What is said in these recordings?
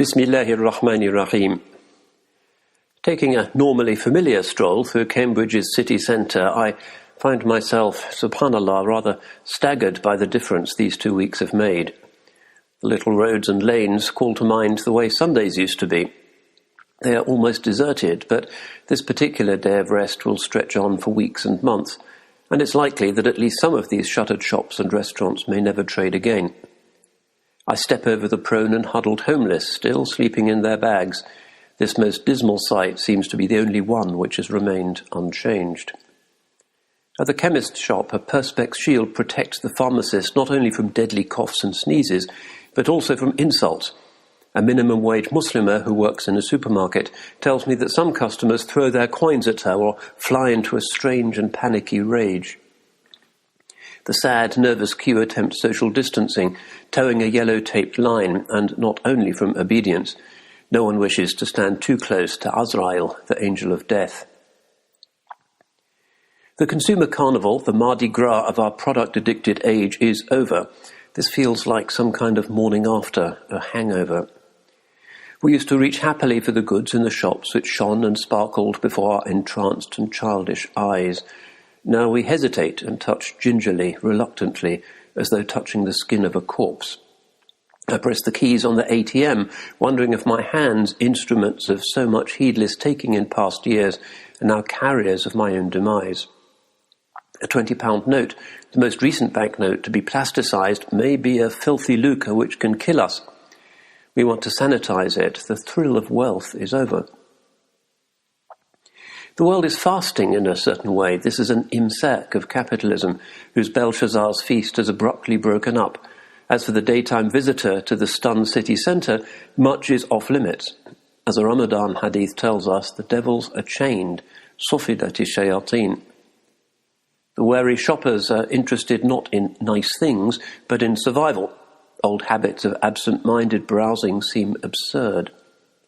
Bismillahirrahmanirrahim. Taking a normally familiar stroll through Cambridge's city centre, I find myself, subhanallah, rather staggered by the difference these 2 weeks have made. The little roads and lanes call to mind the way Sundays used to be. They are almost deserted, but this particular day of rest will stretch on for weeks and months, and it's likely that at least some of these shuttered shops and restaurants may never trade again. I step over the prone and huddled homeless, still sleeping in their bags. This most dismal sight seems to be the only one which has remained unchanged. At the chemist's shop, a perspex shield protects the pharmacist not only from deadly coughs and sneezes, but also from insults. A minimum-wage Muslimah who works in a supermarket tells me that some customers throw their coins at her or fly into a strange and panicky rage. The sad, nervous queue attempts social distancing, towing a yellow-taped line, and not only from obedience. No one wishes to stand too close to Azrael, the angel of death. The consumer carnival, the Mardi Gras of our product-addicted age, is over. This feels like some kind of morning after, a hangover. We used to reach happily for the goods in the shops which shone and sparkled before our entranced and childish eyes. Now we hesitate and touch gingerly, reluctantly, as though touching the skin of a corpse. I press the keys on the ATM, wondering if my hands, instruments of so much heedless taking in past years, are now carriers of my own demise. A £20 note, the most recent banknote to be plasticised, may be a filthy lucre which can kill us. We want to sanitize it. The thrill of wealth is over. The world is fasting in a certain way. This is an imsak of capitalism, whose Belshazzar's feast has abruptly broken up. As for the daytime visitor to the stunned city centre, much is off limits. As a Ramadan hadith tells us, the devils are chained, sufidati shayateen. The wary shoppers are interested not in nice things, but in survival. Old habits of absent-minded browsing seem absurd.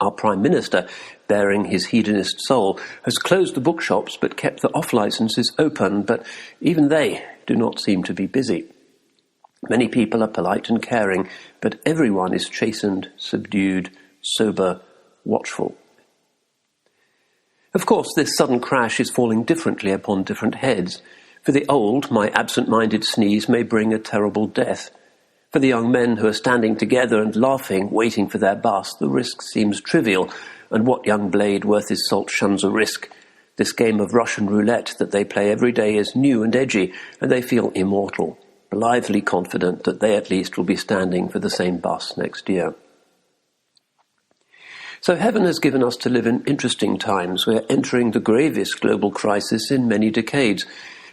Our Prime Minister, bearing his hedonist soul, has closed the bookshops but kept the off-licences open, but even they do not seem to be busy. Many people are polite and caring, but everyone is chastened, subdued, sober, watchful. Of course, this sudden crash is falling differently upon different heads. For the old, my absent-minded sneeze may bring a terrible death. For the young men who are standing together and laughing, waiting for their bus, the risk seems trivial, and what young blade worth his salt shuns a risk? This game of Russian roulette that they play every day is new and edgy, and they feel immortal, blithely confident that they at least will be standing for the same bus next year. So heaven has given us to live in interesting times. We're entering the gravest global crisis in many decades,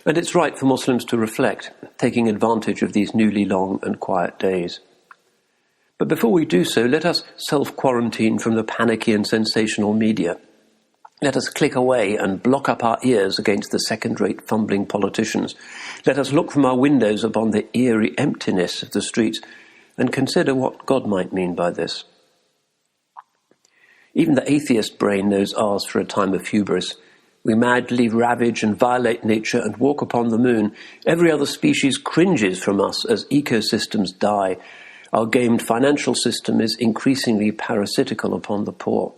and it's right for Muslims to reflect, taking advantage of these newly long and quiet days. But before we do so, let us self-quarantine from the panicky and sensational media. Let us click away and block up our ears against the second-rate fumbling politicians. Let us look from our windows upon the eerie emptiness of the streets and consider what God might mean by this. Even the atheist brain knows ours for a time of hubris. We madly ravage and violate nature and walk upon the moon. Every other species cringes from us as ecosystems die. Our gamed financial system is increasingly parasitical upon the poor.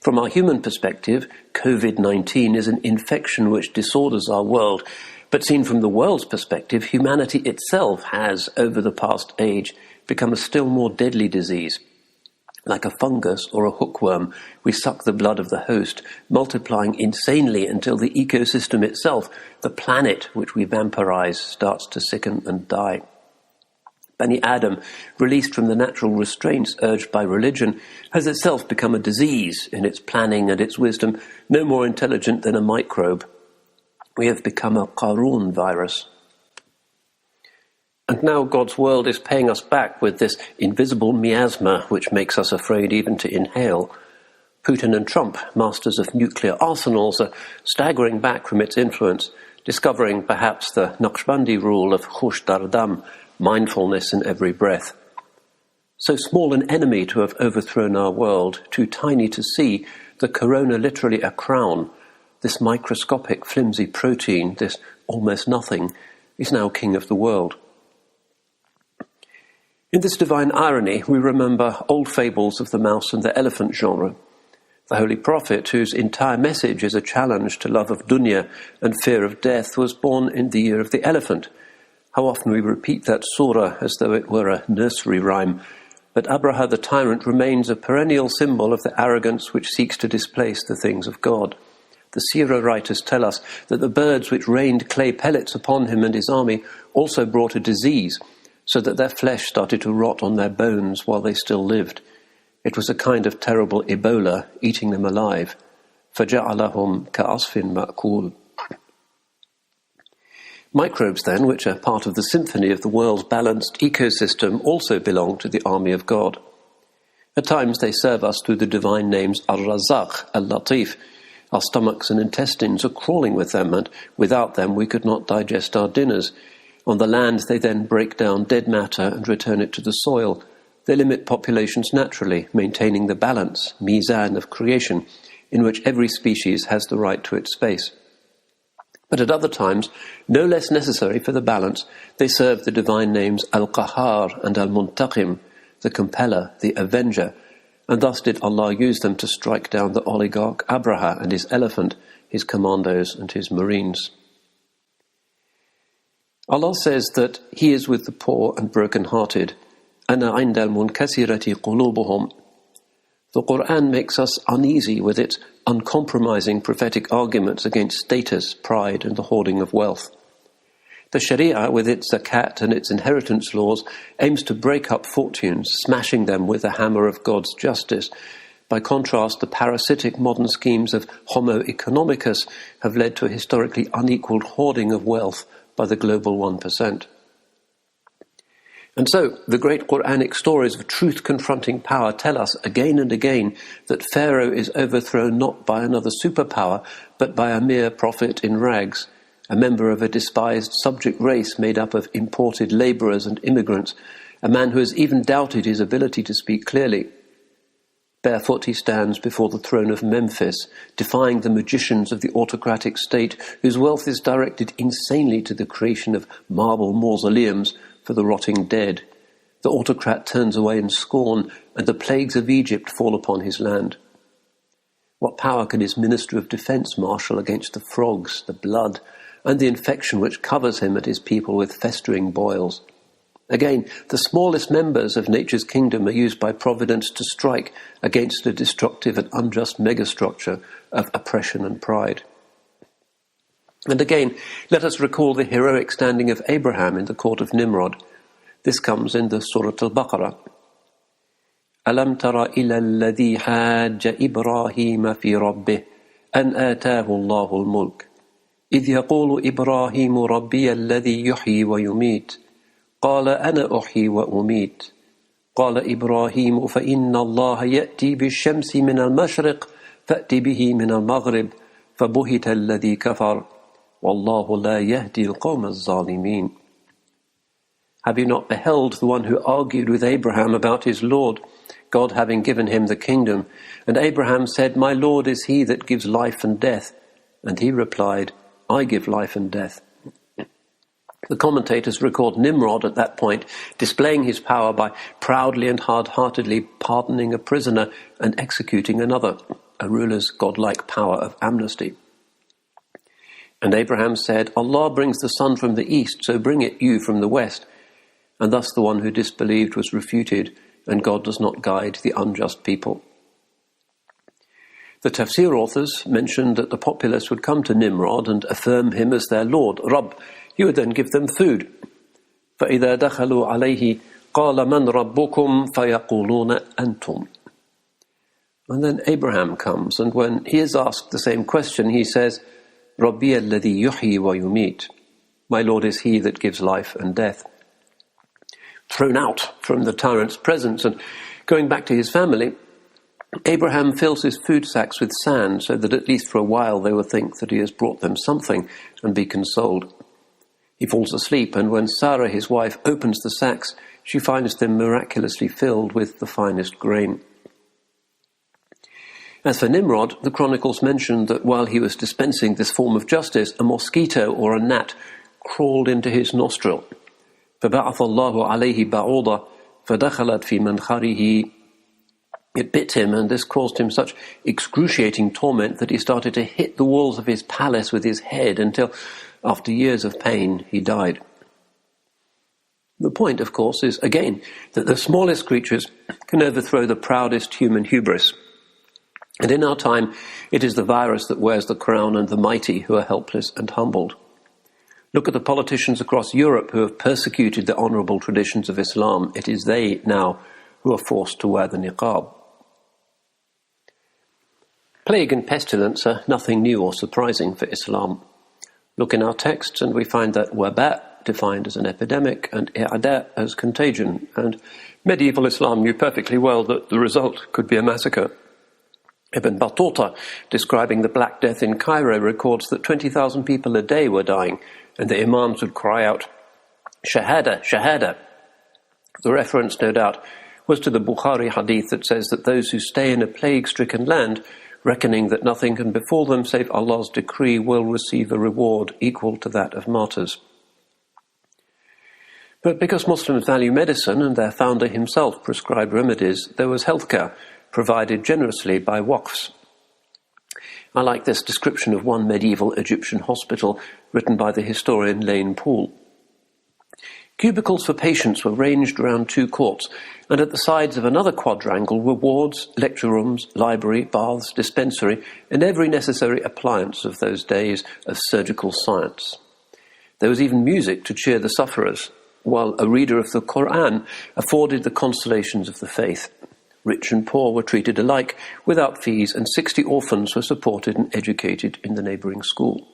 From our human perspective, COVID-19 is an infection which disorders our world. But seen from the world's perspective, humanity itself has, over the past age, become a still more deadly disease. Like a fungus or a hookworm, we suck the blood of the host, multiplying insanely until the ecosystem itself, the planet which we vampirize, starts to sicken and die. Bani Adam, released from the natural restraints urged by religion, has itself become a disease in its planning and its wisdom, no more intelligent than a microbe. We have become a Qarun virus. And now God's world is paying us back with this invisible miasma which makes us afraid even to inhale. Putin and Trump, masters of nuclear arsenals, are staggering back from its influence, discovering perhaps the Naqshbandi rule of khush dardam, mindfulness in every breath. So small an enemy to have overthrown our world, too tiny to see, the corona literally a crown, this microscopic flimsy protein, this almost nothing, is now king of the world. In this divine irony, we remember old fables of the mouse and the elephant genre. The Holy Prophet, whose entire message is a challenge to love of dunya and fear of death, was born in the year of the elephant. How often we repeat that surah as though it were a nursery rhyme. But Abraha the tyrant remains a perennial symbol of the arrogance which seeks to displace the things of God. The Seerah writers tell us that the birds which rained clay pellets upon him and his army also brought a disease, so that their flesh started to rot on their bones while they still lived. It was a kind of terrible Ebola eating them alive. فَجَعَلَهُمْ كَعَصْفٍ مَأْكُولٍ. Microbes, then, which are part of the symphony of the world's balanced ecosystem, also belong to the army of God. At times they serve us through the divine names Al-Razaq, Al-Latif. Our stomachs and intestines are crawling with them, and without them we could not digest our dinners. On the land they then break down dead matter and return it to the soil. They limit populations naturally, maintaining the balance, mizan of creation, in which every species has the right to its space. But at other times, no less necessary for the balance, they serve the divine names Al-Qahar and Al-Muntaqim, the compeller, the avenger, and thus did Allah use them to strike down the oligarch Abraha and his elephant, his commandos and his marines. Allah says that He is with the poor and broken-hearted. أَنَا عِنْدَ الْمُنْكَسِرَةِ قُلُوبُهُمْ. The Qur'an makes us uneasy with its uncompromising prophetic arguments against status, pride, and the hoarding of wealth. The Sharia, with its zakat and its inheritance laws, aims to break up fortunes, smashing them with the hammer of God's justice. By contrast, the parasitic modern schemes of Homo economicus have led to a historically unequalled hoarding of wealth by the global 1%. And so, the great Quranic stories of truth-confronting power tell us again and again that Pharaoh is overthrown not by another superpower, but by a mere prophet in rags, a member of a despised subject race made up of imported labourers and immigrants, a man who has even doubted his ability to speak clearly. Barefoot he stands before the throne of Memphis, defying the magicians of the autocratic state, whose wealth is directed insanely to the creation of marble mausoleums for the rotting dead. The autocrat turns away in scorn, and the plagues of Egypt fall upon his land. What power can his minister of defence marshal against the frogs, the blood, and the infection which covers him and his people with festering boils? Again, the smallest members of nature's kingdom are used by Providence to strike against the destructive and unjust megastructure of oppression and pride. And again, let us recall the heroic standing of Abraham in the court of Nimrod. This comes in the Surah Al-Baqarah. أَلَمْ تَرَ إِلَى الَّذِي حَاجَّ إِبْرَاهِيمَ فِي رَبِّهِ أَنْ آتَاهُ اللَّهُ الْمُلْكَ إِذْ يَقُولُ إِبْرَاهِيمُ رَبِّيَ الَّذِي يُحْيِي وَيُمِيتُ قال أنا أحيي وأميت قال إبراهيم فإن الله يأتي بالشمس من المشرق فأت به من المغرب فبهت الذي كفر والله لا يهدي القوم الظالمين. Have you not beheld the one who argued with Abraham about his Lord, God having given him the kingdom? And Abraham said, My Lord is he that gives life and death. And he replied, I give life and death. The commentators record Nimrod at that point displaying his power by proudly and hard-heartedly pardoning a prisoner and executing another, a ruler's godlike power of amnesty. And Abraham said, Allah brings the sun from the east, so bring it you from the west. And thus the one who disbelieved was refuted, and God does not guide the unjust people. The tafsir authors mentioned that the populace would come to Nimrod and affirm him as their Lord, Rabb. He would then give them food. فَإِذَا دَخَلُوا عَلَيْهِ قَالَ مَنْ رَبُّكُمْ فَيَقُولُونَ أَنْتُمْ. And then Abraham comes, and when he is asked the same question, he says, رَبِّيَ الَّذِي يُحْيِي وَيُمِيتُ. My Lord is he that gives life and death. Thrown out from the tyrant's presence and going back to his family, Abraham fills his food sacks with sand so that at least for a while they will think that he has brought them something and be consoled. He falls asleep, and when Sarah, his wife, opens the sacks, she finds them miraculously filled with the finest grain. As for Nimrod, the chronicles mention that while he was dispensing this form of justice, a mosquito or a gnat crawled into his nostril. فَبَعَثَ اللَّهُ عَلَيْهِ بَعُوضًا فَدَخَلَتْ فِي مَنْخَرِهِ. It bit him, and this caused him such excruciating torment that he started to hit the walls of his palace with his head until, after years of pain, he died. The point, of course, is, again, that the smallest creatures can overthrow the proudest human hubris. And in our time, it is the virus that wears the crown and the mighty who are helpless and humbled. Look at the politicians across Europe who have persecuted the honourable traditions of Islam. It is they now who are forced to wear the niqab. Plague and pestilence are nothing new or surprising for Islam. Look in our texts and we find that waba, defined as an epidemic, and i'ada as contagion, and medieval Islam knew perfectly well that the result could be a massacre. Ibn Battuta, describing the Black Death in Cairo, records that 20,000 people a day were dying, and the imams would cry out, "Shahada, Shahada." The reference, no doubt, was to the Bukhari hadith that says that those who stay in a plague-stricken land, reckoning that nothing can befall them save Allah's decree, will receive a reward equal to that of martyrs. But because Muslims value medicine and their founder himself prescribed remedies, there was healthcare provided generously by waqfs. I like this description of one medieval Egyptian hospital written by the historian Lane Poole. Cubicles for patients were ranged around 2 courts, and at the sides of another quadrangle were wards, lecture rooms, library, baths, dispensary, and every necessary appliance of those days of surgical science. There was even music to cheer the sufferers, while a reader of the Quran afforded the consolations of the faith. Rich and poor were treated alike, without fees, and 60 orphans were supported and educated in the neighbouring school.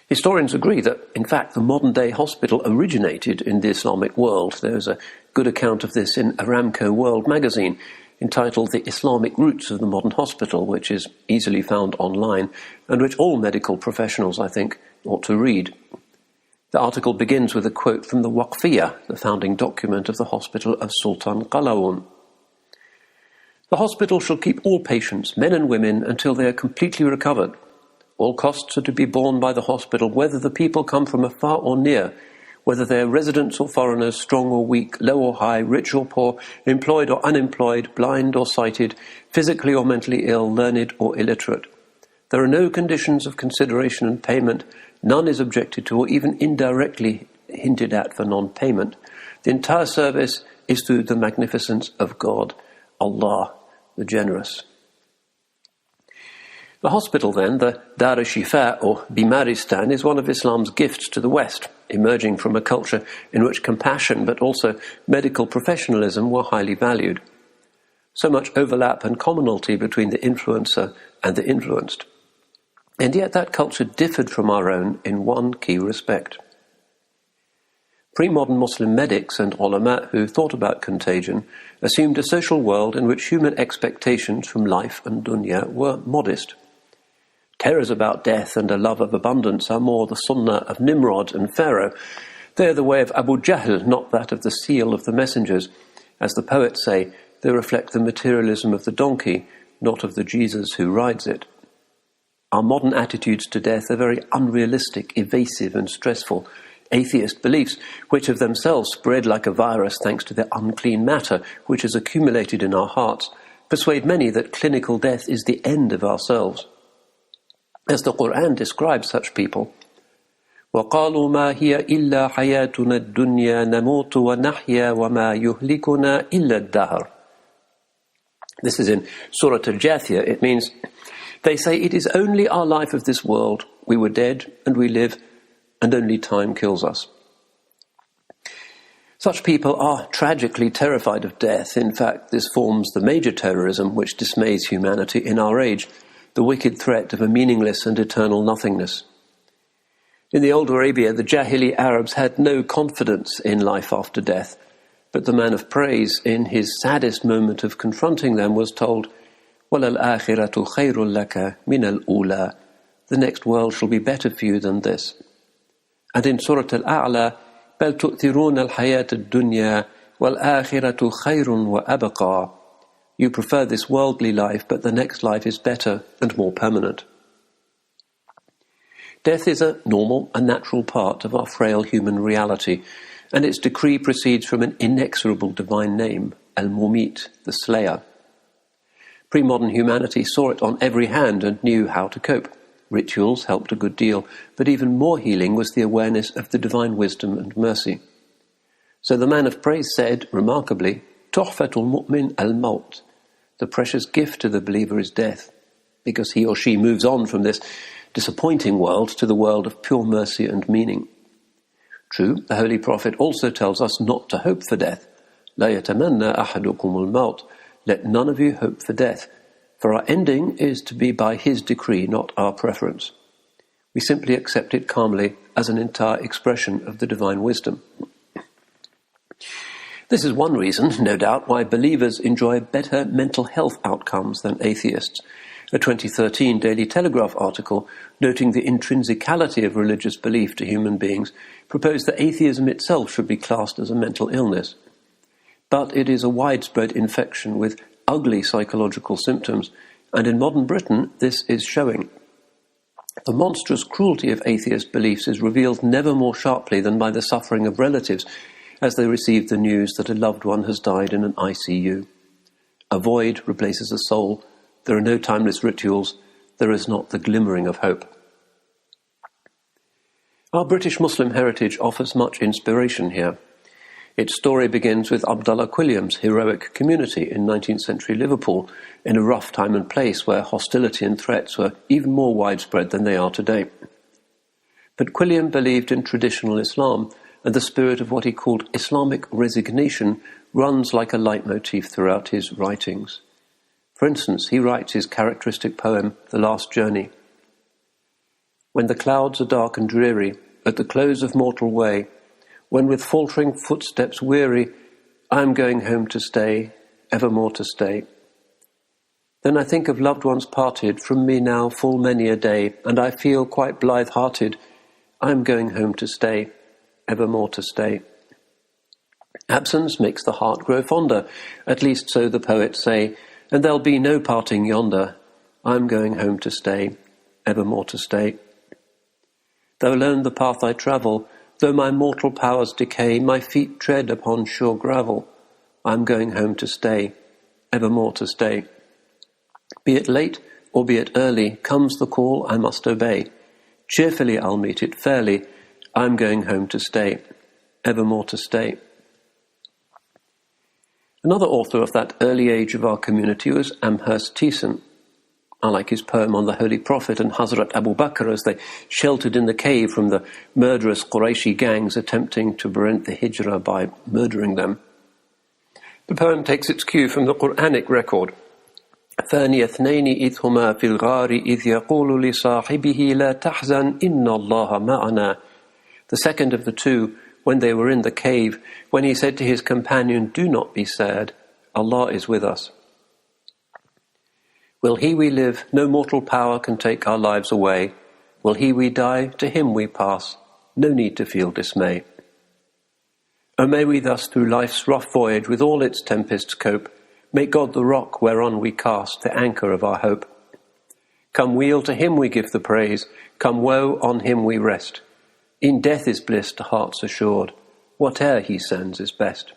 Historians agree that, in fact, the modern-day hospital originated in the Islamic world. There is a good account of this in Aramco World magazine, entitled The Islamic Roots of the Modern Hospital, which is easily found online, and which all medical professionals, I think, ought to read. The article begins with a quote from the Waqfiyah, the founding document of the hospital of Sultan Qalawun. "The hospital shall keep all patients, men and women, until they are completely recovered. All costs are to be borne by the hospital, whether the people come from afar or near, whether they are residents or foreigners, strong or weak, low or high, rich or poor, employed or unemployed, blind or sighted, physically or mentally ill, learned or illiterate. There are no conditions of consideration and payment. None is objected to or even indirectly hinted at for non-payment. The entire service is through the magnificence of God, Allah, the Generous." The hospital, then, the Dar Shifa or Bimaristan, is one of Islam's gifts to the West, emerging from a culture in which compassion but also medical professionalism were highly valued. So much overlap and commonality between the influencer and the influenced. And yet that culture differed from our own in one key respect. Pre-modern Muslim medics and ulama who thought about contagion assumed a social world in which human expectations from life and dunya were modest. Terrors about death and a love of abundance are more the sunnah of Nimrod and Pharaoh. They are the way of Abu Jahl, not that of the seal of the messengers. As the poets say, they reflect the materialism of the donkey, not of the Jesus who rides it. Our modern attitudes to death are very unrealistic, evasive and stressful. Atheist beliefs, which of themselves spread like a virus thanks to the unclean matter which has accumulated in our hearts, persuade many that clinical death is the end of ourselves. As the Quran describes such people, وَقَالُوا مَا هِيَ إِلَّا حَيَاتُنَا الدُّنْيَا نَمُوتُ وَنَحْيَا وَمَا يُهْلِكُنَا إِلَّا الدَّهْرِ. This is in Surah Al-Jathiyah. It means, they say it is only our life of this world. We were dead and we live, and only time kills us. Such people are tragically terrified of death. In fact, this forms the major terrorism which dismays humanity in our age, the wicked threat of a meaningless and eternal nothingness. In the old Arabia, the Jahili Arabs had no confidence in life after death, but the man of praise, in his saddest moment of confronting them, was told, وَلَلْآخِرَةُ خَيْرٌ لَكَ مِنَ الْأُولَى. The next world shall be better for you than this. And in Surah Al-A'la, بَلْ تُؤْثِرُونَ الْحَيَاةَ الدُّنْيَا وَالْآخِرَةُ خَيْرٌ وَأَبْقَى. You prefer this worldly life, but the next life is better and more permanent. Death is a normal and natural part of our frail human reality, and its decree proceeds from an inexorable divine name, Al-Mumit, the Slayer. Pre-modern humanity saw it on every hand and knew how to cope. Rituals helped a good deal, but even more healing was the awareness of the divine wisdom and mercy. So the man of praise said, remarkably, Tuhfatul mu'min al-maut. The precious gift to the believer is death, because he or she moves on from this disappointing world to the world of pure mercy and meaning. True, the Holy Prophet also tells us not to hope for death. La yatamanna ahadukum al-maut. Let none of you hope for death, for our ending is to be by his decree, not our preference. We simply accept it calmly as an entire expression of the divine wisdom. This is one reason, no doubt, why believers enjoy better mental health outcomes than atheists. A 2013 Daily Telegraph article noting the intrinsicality of religious belief to human beings proposed that atheism itself should be classed as a mental illness. But it is a widespread infection with ugly psychological symptoms, and in modern Britain this is showing. The monstrous cruelty of atheist beliefs is revealed never more sharply than by the suffering of relatives as they receive the news that a loved one has died in an ICU. A void replaces a soul. There are no timeless rituals. There is not the glimmering of hope. Our British Muslim heritage offers much inspiration here. Its story begins with Abdullah Quilliam's heroic community in 19th century Liverpool, in a rough time and place where hostility and threats were even more widespread than they are today. But Quilliam believed in traditional Islam, and the spirit of what he called Islamic resignation runs like a leitmotif throughout his writings. For instance, he writes his characteristic poem, The Last Journey. When the clouds are dark and dreary, at the close of mortal way, when with faltering footsteps weary, I am going home to stay, evermore to stay. Then I think of loved ones parted from me now full many a day, and I feel quite blithe-hearted, I am going home to stay, evermore to stay. Absence makes the heart grow fonder, at least so the poets say, and there'll be no parting yonder, I am going home to stay, evermore to stay. Though alone the path I travel, though my mortal powers decay, my feet tread upon sure gravel, I am going home to stay, evermore to stay. Be it late or be it early, comes the call I must obey. Cheerfully I'll meet it fairly, I am going home to stay, evermore to stay. Another author of that early age of our community was Amherst Thiessen. I like his poem on the Holy Prophet and Hazrat Abu Bakr as they sheltered in the cave from the murderous Qurayshi gangs attempting to prevent the hijrah by murdering them. The poem takes its cue from the Quranic record. ثاني اثنين إذ هما في الغار إذ يقول لصاحبه لا تحزن إن الله معنا. The second of the two, when they were in the cave, when he said to his companion, do not be sad, Allah is with us. Will he we live, no mortal power can take our lives away. Will he we die, to him we pass, no need to feel dismay. O may we thus through life's rough voyage with all its tempests cope, make God the rock whereon we cast the anchor of our hope. Come weal, to him we give the praise, come woe, on him we rest. In death is bliss to hearts assured, whate'er he sends is best.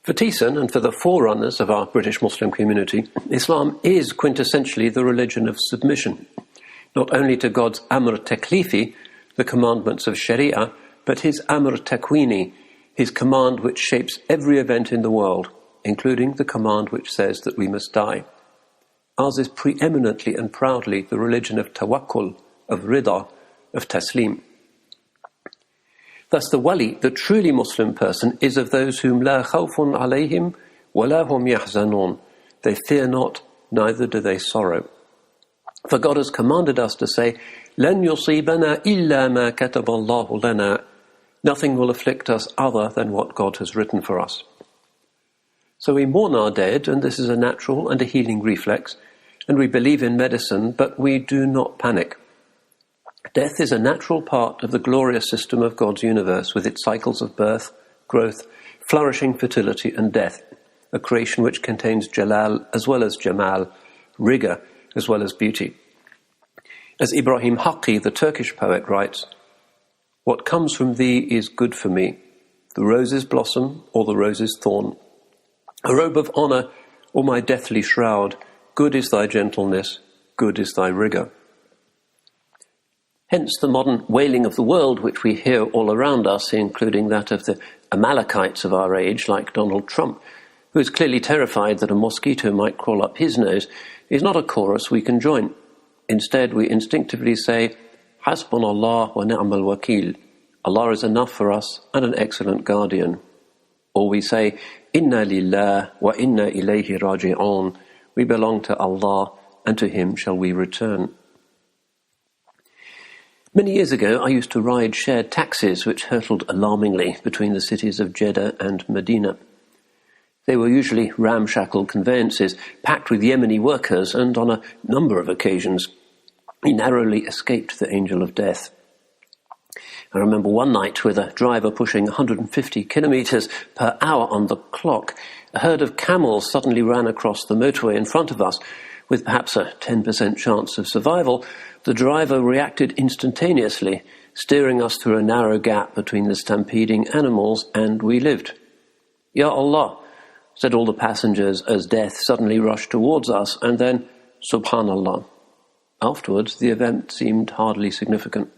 For Thiessen and for the forerunners of our British Muslim community, Islam is quintessentially the religion of submission, not only to God's amr taklifi, the commandments of Sharia, but his amr takwini, his command which shapes every event in the world, including the command which says that we must die. Ours is preeminently and proudly the religion of tawakkul, of rida, of taslim. Thus the wali, the truly Muslim person, is of those whom la khawfun alayhim wa la hum yahzanun. They fear not, neither do they sorrow. For God has commanded us to say, لَن يُصِيبَنَا إِلَّا مَا كَتَبَ اللَّهُ لَنَا. Nothing will afflict us other than what God has written for us. So we mourn our dead, and this is a natural and a healing reflex, and we believe in medicine, but we do not panic. Death is a natural part of the glorious system of God's universe, with its cycles of birth, growth, flourishing, fertility, and death, a creation which contains jalal as well as jamal, rigor as well as beauty. As Ibrahim Haqqi, the Turkish poet, writes, What comes from thee is good for me, the rose's blossom or the rose's thorn. A robe of honour or my deathly shroud, good is thy gentleness, good is thy rigour. Hence the modern wailing of the world which we hear all around us, including that of the Amalekites of our age, like Donald Trump, who is clearly terrified that a mosquito might crawl up his nose, is not a chorus we can join. Instead, we instinctively say, Hasbunallah wa ni'mal wakil. Allah is enough for us and an excellent guardian. Or we say, Inna lillah wa inna ilayhi raji'un. We belong to Allah and to Him shall we return. Many years ago, I used to ride shared taxis which hurtled alarmingly between the cities of Jeddah and Medina. They were usually ramshackle conveyances, packed with Yemeni workers, and on a number of occasions, he narrowly escaped the angel of death. I remember one night with a driver pushing 150 kilometres per hour on the clock, a herd of camels suddenly ran across the motorway in front of us. With perhaps a 10% chance of survival, the driver reacted instantaneously, steering us through a narrow gap between the stampeding animals, and we lived. Ya Allah, said all the passengers as death suddenly rushed towards us, and then, Subhanallah. Afterwards, the event seemed hardly significant.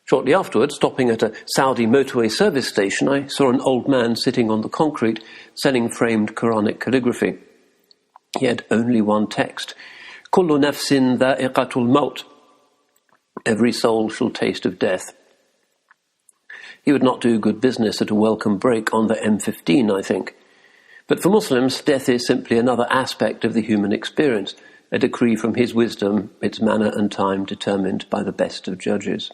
Shortly afterwards, stopping at a Saudi motorway service station, I saw an old man sitting on the concrete selling framed Quranic calligraphy. He had only one text, Kullu nafsin dha'iqatul maut. Every soul shall taste of death. He would not do good business at a welcome break on the M15, I think. But for Muslims, death is simply another aspect of the human experience, a decree from His wisdom, its manner and time determined by the best of judges.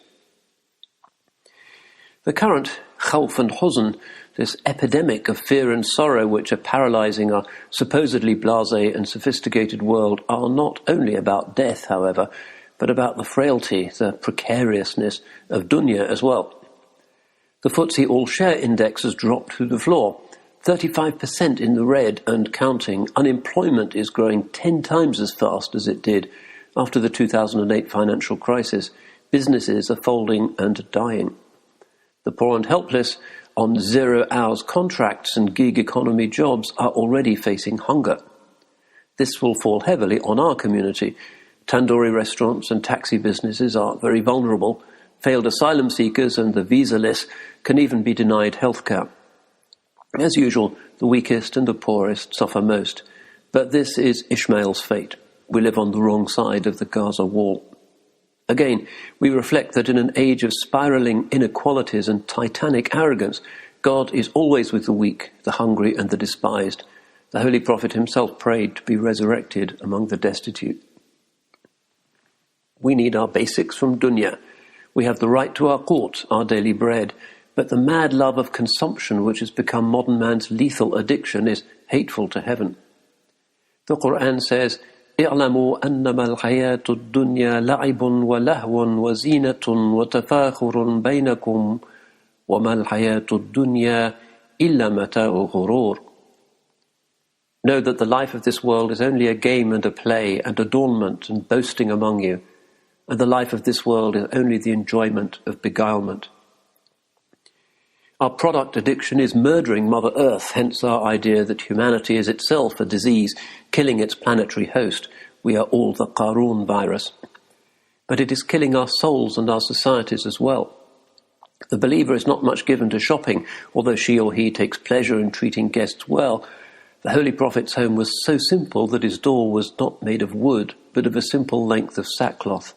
The current khawf and huzn, this epidemic of fear and sorrow which are paralysing our supposedly blasé and sophisticated world, are not only about death, however, but about the frailty, the precariousness of dunya as well. The FTSE All-Share Index has dropped through the floor, 35% in the red and counting. Unemployment is growing 10 times as fast as it did after the 2008 financial crisis. Businesses are folding and dying. The poor and helpless on 0 hours contracts and gig economy jobs are already facing hunger. This will fall heavily on our community. Tandoori restaurants and taxi businesses are very vulnerable. Failed asylum seekers and the visa-less can even be denied healthcare. As usual, the weakest and the poorest suffer most. But this is Ishmael's fate. We live on the wrong side of the Gaza wall. Again, we reflect that in an age of spiralling inequalities and titanic arrogance, God is always with the weak, the hungry and the despised. The Holy Prophet himself prayed to be resurrected among the destitute. We need our basics from dunya. We have the right to our qut, our daily bread, but the mad love of consumption which has become modern man's lethal addiction is hateful to heaven. The Quran says, اعلموا أنما الحياة الدنيا لعب ولهو وزينة وتفاخر بينكم وما الحياة الدنيا إلا متاع غرور. Know that the life of this world is only a game and a play and adornment and boasting among you, and the life of this world is only the enjoyment of beguilement. Our product addiction is murdering Mother Earth, hence our idea that humanity is itself a disease, killing its planetary host. We are all the Qarun virus. But it is killing our souls and our societies as well. The believer is not much given to shopping, although she or he takes pleasure in treating guests well. The Holy Prophet's home was so simple that his door was not made of wood, but of a simple length of sackcloth.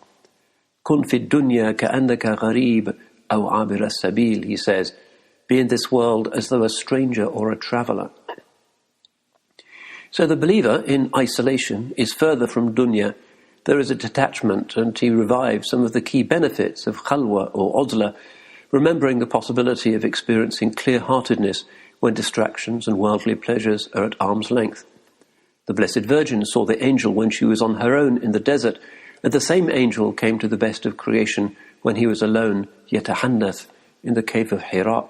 Kun fi dunya ka'annaka gharib aw abir as-sabil, he says. Be in this world as though a stranger or a traveller. So the believer in isolation is further from dunya. There is a detachment, and he revives some of the key benefits of khalwa or uzla, remembering the possibility of experiencing clear-heartedness when distractions and worldly pleasures are at arm's length. The Blessed Virgin saw the angel when she was on her own in the desert, and the same angel came to the best of creation when he was alone, yatahannath, in the cave of Hira.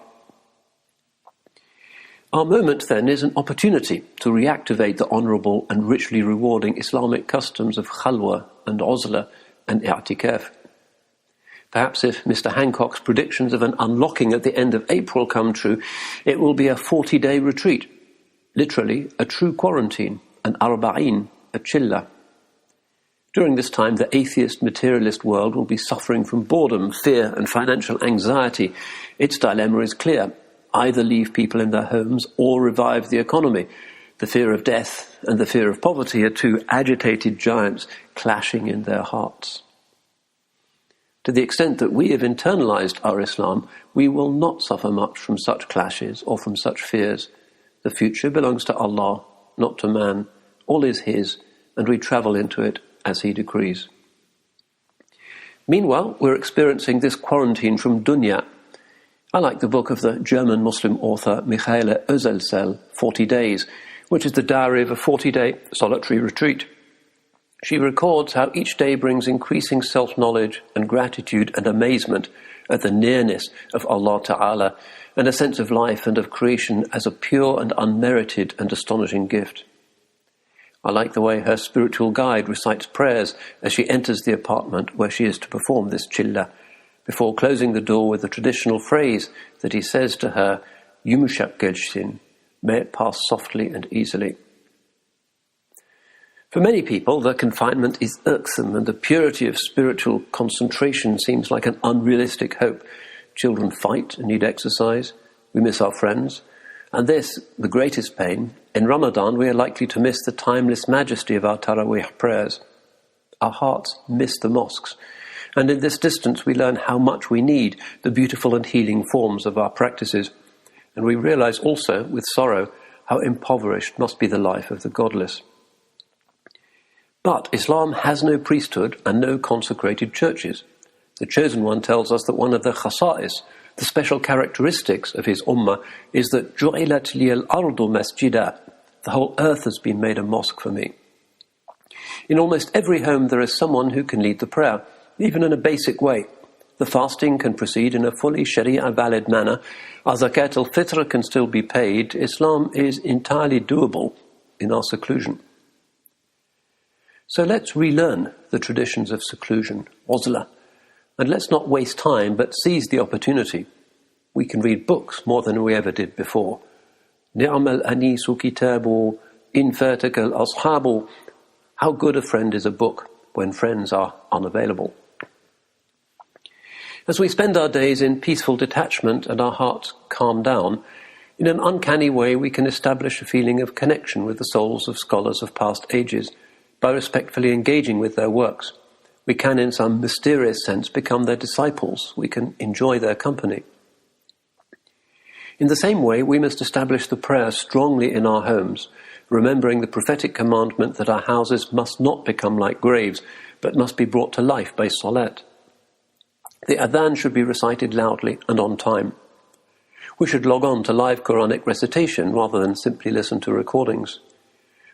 Our moment, then, is an opportunity to reactivate the honourable and richly rewarding Islamic customs of khalwa and uzla and i'tikaf. Perhaps if Mr. Hancock's predictions of an unlocking at the end of April come true, it will be a 40-day retreat. Literally, a true quarantine, an arba'in, a chilla. During this time, the atheist materialist world will be suffering from boredom, fear, and financial anxiety. Its dilemma is clear. Either leave people in their homes or revive the economy. The fear of death and the fear of poverty are two agitated giants clashing in their hearts. To the extent that we have internalized our Islam, we will not suffer much from such clashes or from such fears. The future belongs to Allah, not to man. All is His, and we travel into it as He decrees. Meanwhile, we're experiencing this quarantine from dunya. I like the book of the German Muslim author Michaela Özelsel, 40 Days, which is the diary of a 40-day solitary retreat. She records how each day brings increasing self-knowledge and gratitude and amazement at the nearness of Allah Ta'ala and a sense of life and of creation as a pure and unmerited and astonishing gift. I like the way her spiritual guide recites prayers as she enters the apartment where she is to perform this chilla, before closing the door with the traditional phrase that he says to her, Yumuşak geçsin, may it pass softly and easily. For many people, the confinement is irksome and the purity of spiritual concentration seems like an unrealistic hope. Children fight and need exercise. We miss our friends. And this, the greatest pain, in Ramadan we are likely to miss the timeless majesty of our Taraweeh prayers. Our hearts miss the mosques. And in this distance we learn how much we need the beautiful and healing forms of our practices. And we realize also, with sorrow, how impoverished must be the life of the godless. But Islam has no priesthood and no consecrated churches. The Chosen One tells us that one of the khasa'is, the special characteristics of his ummah, is that جُعِلَتْ لِيَ الْأَرْضُ مَسْجِدًا. The whole earth has been made a mosque for me. In almost every home there is someone who can lead the prayer, even in a basic way. The fasting can proceed in a fully Sharia-valid manner. Our zakat al-fitr can still be paid. Islam is entirely doable in our seclusion. So let's relearn the traditions of seclusion, uzla, and let's not waste time but seize the opportunity. We can read books more than we ever did before. Ni'mal anisu kitabu, in fatakal ashabu. How good a friend is a book when friends are unavailable. As we spend our days in peaceful detachment and our hearts calm down, in an uncanny way we can establish a feeling of connection with the souls of scholars of past ages by respectfully engaging with their works. We can, in some mysterious sense, become their disciples. We can enjoy their company. In the same way, we must establish the prayer strongly in our homes, remembering the prophetic commandment that our houses must not become like graves, but must be brought to life by salat. The adhan should be recited loudly and on time. We should log on to live Quranic recitation rather than simply listen to recordings.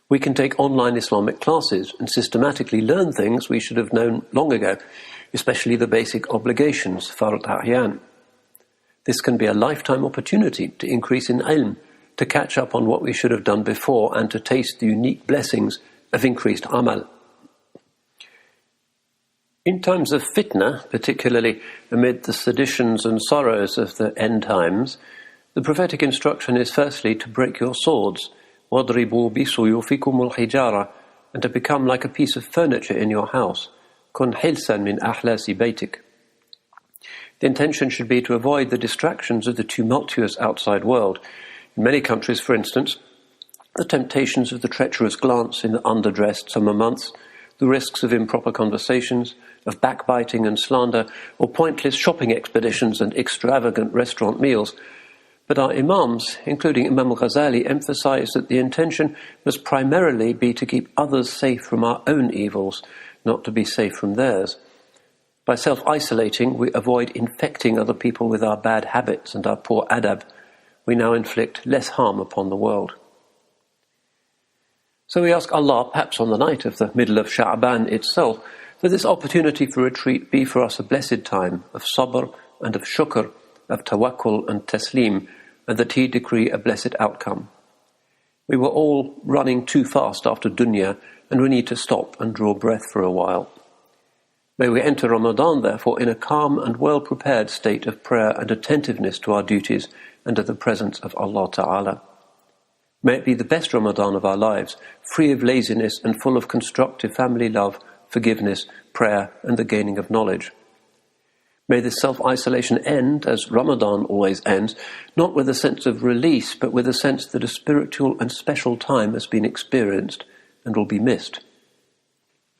We can take online Islamic classes and systematically learn things we should have known long ago, especially the basic obligations, fard a'yan. This can be a lifetime opportunity to increase in ilm, to catch up on what we should have done before, and to taste the unique blessings of increased amal. In times of fitna, particularly amid the seditions and sorrows of the end times, the prophetic instruction is firstly to break your swords, وَاضْرِبُوا بِسُيُوفِكُمُ الْحِجَارَةِ, and to become like a piece of furniture in your house. كُنْ حِلْسًا مِنْ أَحْلَاسِ بَيْتِكَ. The intention should be to avoid the distractions of the tumultuous outside world. In many countries, for instance, the temptations of the treacherous glance in the underdressed summer months, the risks of improper conversations, of backbiting and slander, or pointless shopping expeditions and extravagant restaurant meals. But our imams, including Imam al-Ghazali, emphasize that the intention must primarily be to keep others safe from our own evils, not to be safe from theirs. By self-isolating, we avoid infecting other people with our bad habits and our poor adab. We now inflict less harm upon the world. So we ask Allah, perhaps on the night of the middle of Sha'ban itself, that this opportunity for retreat be for us a blessed time of sabr and of shukr, of tawakkul and taslim, and that He decree a blessed outcome. We were all running too fast after dunya, and we need to stop and draw breath for a while. May we enter Ramadan, therefore, in a calm and well-prepared state of prayer and attentiveness to our duties and to the presence of Allah Ta'ala. May it be the best Ramadan of our lives, free of laziness and full of constructive family love, forgiveness, prayer, and the gaining of knowledge. May this self-isolation end, as Ramadan always ends, not with a sense of release, but with a sense that a spiritual and special time has been experienced and will be missed.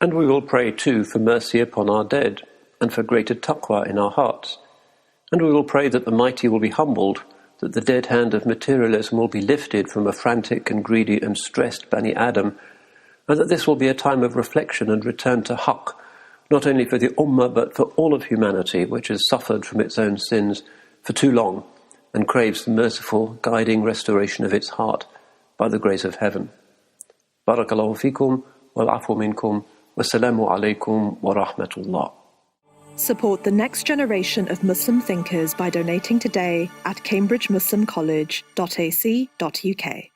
And we will pray too for mercy upon our dead, and for greater taqwa in our hearts. And we will pray that the mighty will be humbled, that the dead hand of materialism will be lifted from a frantic and greedy and stressed Bani Adam, and that this will be a time of reflection and return to haqq, not only for the Ummah but for all of humanity, which has suffered from its own sins for too long and craves the merciful, guiding restoration of its heart by the grace of heaven. Barakallahu fikum, wal-afu minkum, wassalamu alaykum wa rahmatullah. Support the next generation of Muslim thinkers by donating today at cambridgemuslimcollege.ac.uk.